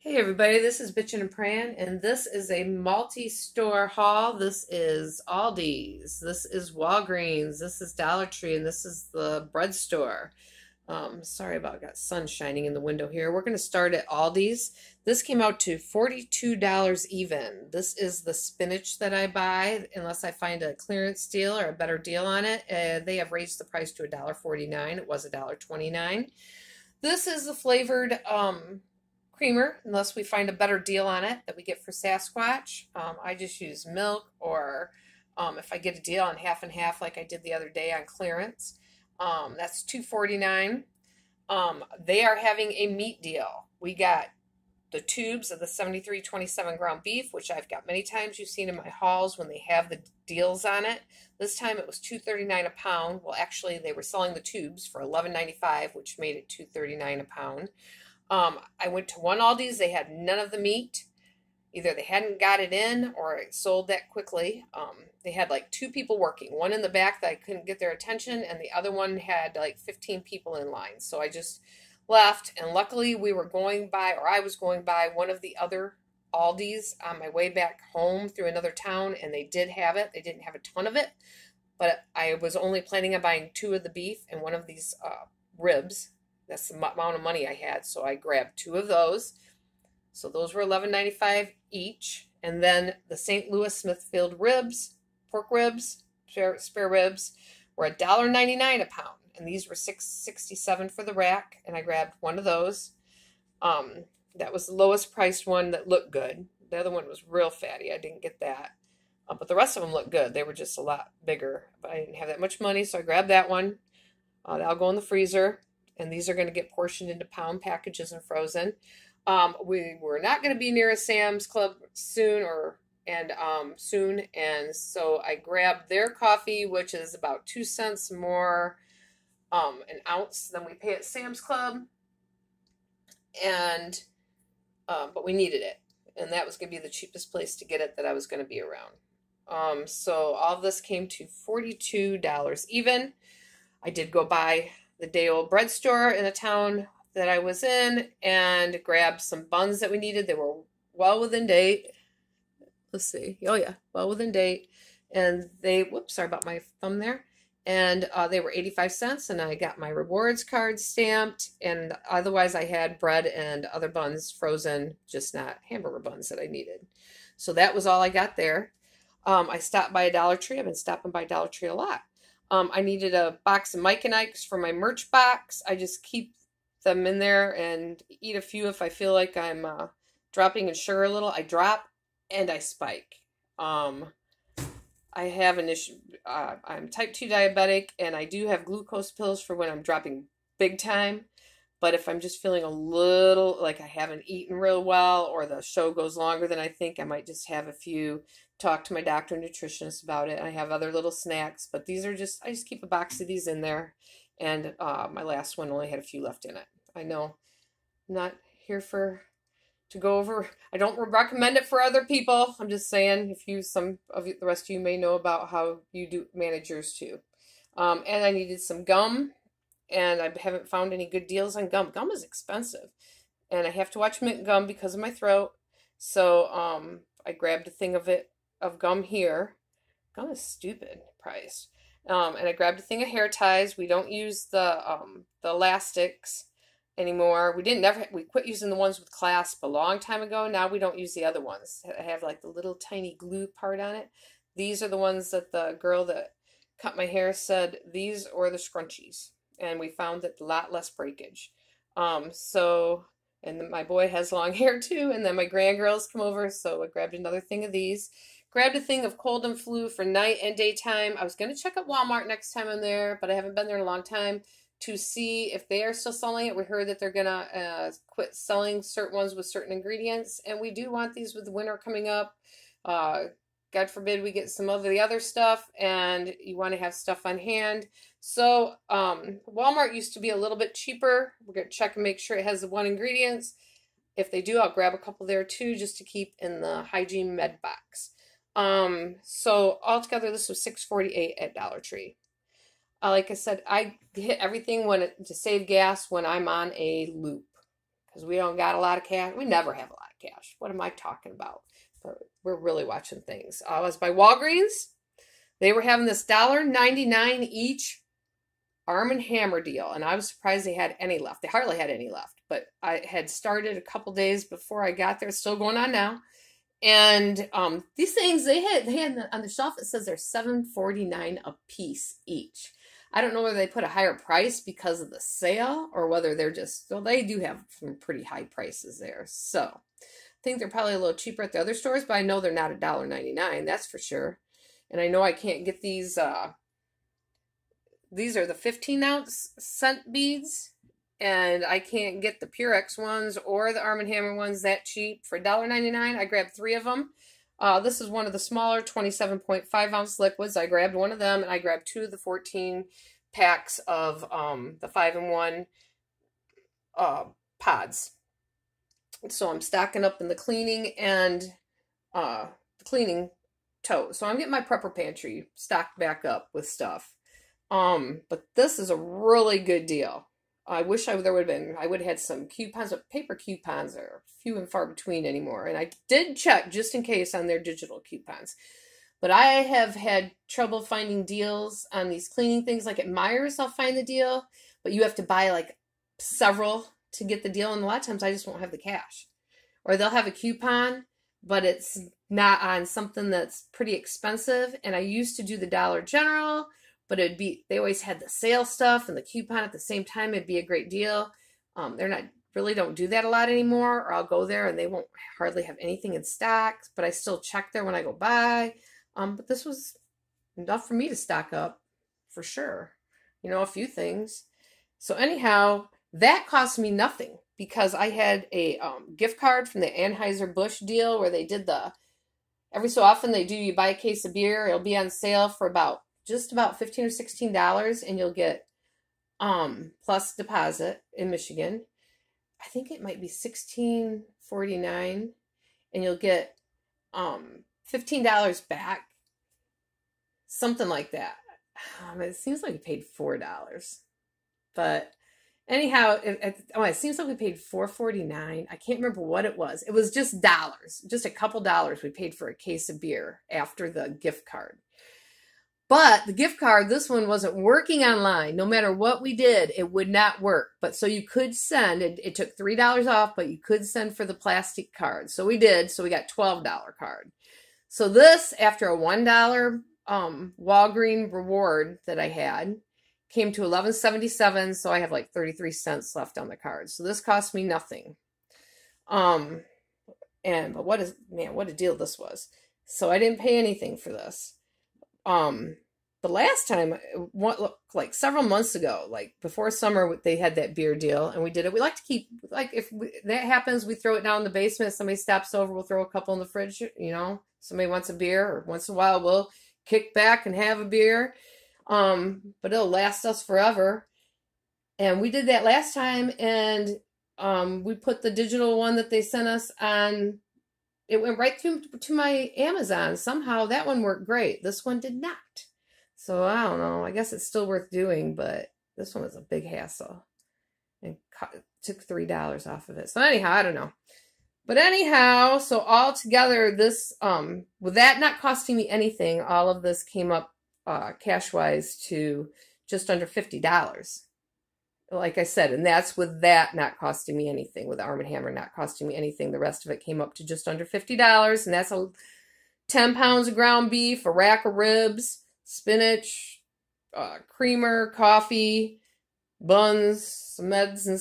Hey everybody, this is Bitchin' and Pran, and this is a multi-store haul. This is Aldi's, this is Walgreens, this is Dollar Tree, and this is the bread store. Sorry about got sun shining in the window here. We're going to start at Aldi's. This came out to $42 even. This is the spinach that I buy unless I find a clearance deal or a better deal on it. They have raised the price to $1.49. It was $1.29. This is the flavored creamer, unless we find a better deal on it that we get for Sasquatch. I just use milk, or if I get a deal on half and half like I did the other day on clearance. That's $2.49. They are having a meat deal. We got the tubes of the 73 27 ground beef, which I've got many times. You've seen in my hauls when they have the deals on it. This time it was $2.39 a pound. Well, actually, they were selling the tubes for $11.95, which made it $2.39 a pound. I went to one Aldi's. They had none of the meat. Either they hadn't got it in or it sold that quickly. They had like two people working. One in the back that I couldn't get their attention, and the other one had like 15 people in line. So I just left, and luckily we were going by, or I was going by, one of the other Aldi's on my way back home through another town, and they did have it. They didn't have a ton of it, but I was only planning on buying two of the beef and one of these ribs. That's the amount of money I had, so I grabbed two of those. So those were $11.95 each. And then the St. Louis Smithfield ribs, pork ribs, spare ribs, were $1.99 a pound. And these were $6.67 for the rack, and I grabbed one of those. That was the lowest priced one that looked good. The other one was real fatty. I didn't get that. But the rest of them looked good. They were just a lot bigger. But I didn't have that much money, so I grabbed that one. That'll go in the freezer. And these are going to get portioned into pound packages and frozen. We were not going to be near a Sam's Club soon, and so I grabbed their coffee, which is about 2 cents more an ounce than we pay at Sam's Club, and but we needed it, and that was going to be the cheapest place to get it that I was going to be around. So all of this came to $42 even. I did go by the day old bread store in the town that I was in and grabbed some buns that we needed. They were well within date. Let's see. Oh yeah, well within date. And they, whoops, sorry about my thumb there. And they were 85 cents, and I got my rewards card stamped, and otherwise I had bread and other buns frozen, just not hamburger buns that I needed. So that was all I got there. I stopped by a Dollar Tree. I've been stopping by Dollar Tree a lot. I needed a box of Mike and Ike's for my merch box. I just keep them in there and eat a few if I feel like I'm dropping in sugar a little. I drop and I spike. I have an issue. I'm type 2 diabetic, and I do have glucose pills for when I'm dropping big time. But if I'm just feeling a little like I haven't eaten real well, or the show goes longer than I think, I might just have a few. Talk to my doctor and nutritionist about it. I have other little snacks, but these are just, I just keep a box of these in there. And my last one only had a few left in it. I know I'm not here to go over. I don't recommend it for other people. I'm just saying, some of the rest of you may know about how you do manage yours too. And I needed some gum, and I haven't found any good deals on gum. Gum is expensive, and I have to watch mint gum because of my throat. So I grabbed a thing of gum here. Gum is stupid priced. And I grabbed a thing of hair ties. We don't use the elastics anymore. We quit using the ones with clasp a long time ago. Now we don't use the other ones. I have like the little tiny glue part on it. These are the ones that the girl that cut my hair said, these or the scrunchies. And we found that a lot less breakage. And then my boy has long hair too, and then my grandgirls come over, so I grabbed another thing of these. Grabbed a thing of cold and flu for night and daytime. I was going to check out Walmart next time I'm there, but I haven't been there in a long time to see if they are still selling it. We heard that they're going to quit selling certain ones with certain ingredients, and we do want these with the winter coming up. God forbid we get some of the other stuff, and you want to have stuff on hand. So Walmart used to be a little bit cheaper. We're going to check and make sure it has the one ingredients. If they do, I'll grab a couple there too, just to keep in the hygiene med box. So altogether, this was $6.48 at Dollar Tree. Like I said, I hit everything to save gas when I'm on a loop. because we don't got a lot of cash. We never have a lot of cash. What am I talking about? But we're really watching things. I was by Walgreens. They were having this $1.99 each Arm & Hammer deal, and I was surprised they had any left. They hardly had any left, but I had started a couple days before I got there. It's still going on now. And these things, they had on the shelf, it says they're $7.49 a piece each. I don't know whether they put a higher price because of the sale or whether they're just, well, they do have some pretty high prices there. So I think they're probably a little cheaper at the other stores, but I know they're not $1.99, that's for sure. And I know I can't get these are the 15-ounce scent beads, and I can't get the Purex ones or the Arm & Hammer ones that cheap. For $1.99, I grabbed 3 of them. This is one of the smaller 27.5-ounce liquids. I grabbed one of them, and I grabbed 2 of the 14 packs of the 5-in-1 pods. So I'm stocking up in the cleaning and the cleaning tote. So I'm getting my prepper pantry stocked back up with stuff. But this is a really good deal. I wish I would have had some coupons, but paper coupons are few and far between anymore. And I did check just in case on their digital coupons. But I have had trouble finding deals on these cleaning things. Like at Meijer's, I'll find the deal, but you have to buy like several to get the deal. And a lot of times I just won't have the cash. Or they'll have a coupon, but it's not on something that's pretty expensive. And I used to do the Dollar General, but they always had the sale stuff and the coupon at the same time. It'd be a great deal. Really don't do that a lot anymore, or I'll go there and they won't hardly have anything in stock, but I still check there when I go by. But this was enough for me to stock up for sure. A few things. So anyhow, that cost me nothing because I had a gift card from the Anheuser-Busch deal where they did every so often you buy a case of beer, it'll be on sale for just about $15 or $16, and you'll get plus deposit in Michigan. I think it might be $16.49, and you'll get $15 back, something like that. It seems like we paid $4, but anyhow, it seems like we paid $4.49. I can't remember what it was. It was just dollars, just a couple dollars we paid for a case of beer after the gift card. But the gift card, this one wasn't working online. No matter what we did, it would not work. But so you could send, it took $3 off, but you could send for the plastic card. So we did, so we got $12 card. So this, after a $1 Walgreen reward that I had, came to $11.77, so I have like 33 cents left on the card. So this cost me nothing. But what a deal this was. So I didn't pay anything for this. The last time, like several months ago, like before summer, they had that beer deal, and we did it. We like to keep, like, if that happens, we throw it down in the basement. If somebody stops over, we'll throw a couple in the fridge. Somebody wants a beer, or once in a while, we'll kick back and have a beer. But it'll last us forever. And we did that last time, and we put the digital one that they sent us on. It went right through to my Amazon. Somehow that one worked great. This one did not. So I don't know. I guess it's still worth doing, but this one was a big hassle. And took $3 off of it. So anyhow, I don't know. But anyhow, so all together, this, with that not costing me anything, all of this came up cash-wise to just under $50. Like I said, and that's with that not costing me anything, with Arm & Hammer not costing me anything. The rest of it came up to just under $50, and that's 10 pounds of ground beef, a rack of ribs, spinach, creamer, coffee, buns, some meds and